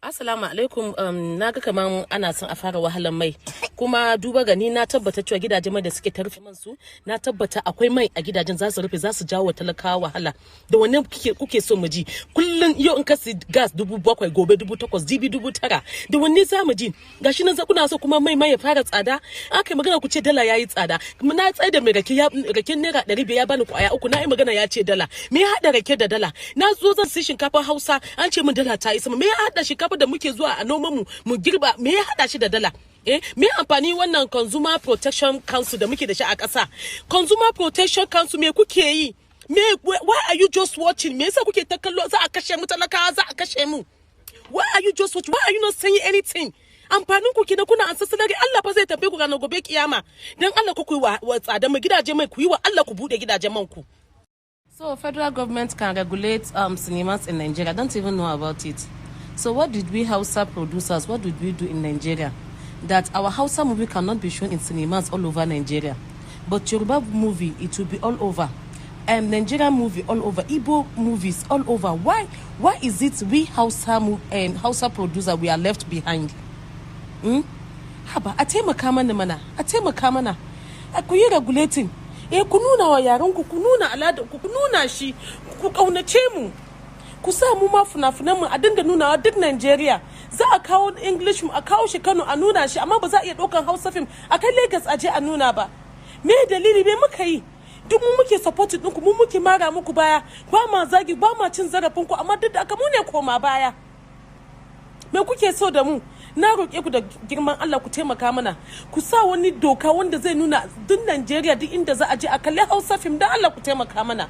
Assalamu alaikum. Na ga kaman ana son a fara wahalar mai, kuma duba gani na tabbata cewa gidajen mai da suke ta rufe man su, na tabbata akwai mai a gidajen za su rufe, za su jawo talakawa wahala. Da wannan kuke so mu ji kullun yau in kasi gas 7,000 gobe 8,000 jibi 9,000, da wanne za mu ji? Gashi nan kuna so kuma mai ya fara tsada. Aka magana ku ce dala yayi tsada, na tsaye da mai raken naira 500 ya bani kwaya uku, na yi magana ya ce dala. Me ya hada rake da dala? Na zo zan sai shinkafar Hausa an ce min dala ta yi sama. Me ya hada shinkafa da muke zuwa a noman mu girba, me ya hada shi da dala? Me amfani wannan Consumer Protection Council da muke da shi a ƙasa? Consumer Protection Council me kuke yi? Why are you just watching? Me yasa kuke ta kallo za a kashe mu talakawa, za a kashe mu? Why are you just watching? Why are you not saying anything? Amfanin ku kina kuna ansa salari, Allah fa zai tabe ku ranar gobe kiyama. Dan Allah ku yi wa tsada mai gidaje mai, ku yi wa Allah ku bude gidajen man ku. So federal government can regulate cinemas in Nigeria. I don't even know about it. So what did we Hausa producers, what did we do in Nigeria? That our Hausa movie cannot be shown in cinemas all over Nigeria. But Yoruba movie, it will be all over. Nigerian movie all over. Igbo movies all over. Why is it we Hausa producer, we are left behind? Haba, a taimaka mana mana. A taimaka mana. Ku yi regulating. Ku nuna wa yaranku, ku nuna al'adarku, ku nuna shi, ku kaunace mu. Ku sa mu ma fina-finan mu a dinga nunawa duk Nigeria. Za a kawo English mu, a kawo shi Kano a nuna shi, amma ba za a iya ɗaukan Hausa film a kai Lagos a je a nuna ba. Me dalili me muka yi? Duk mu muke support ɗinku, mu muke mara muku baya, ba ma zagi, ba ma cin zarafin ku, amma duk da aka mu ne koma baya. Me kuke so da mu? Na roƙe ku da girman Allah ku taimaka mana, ku sa wani doka wanda zai nuna duk Nigeria duk inda za a je a kalli Hausa film, dan Allah ku taimaka mana.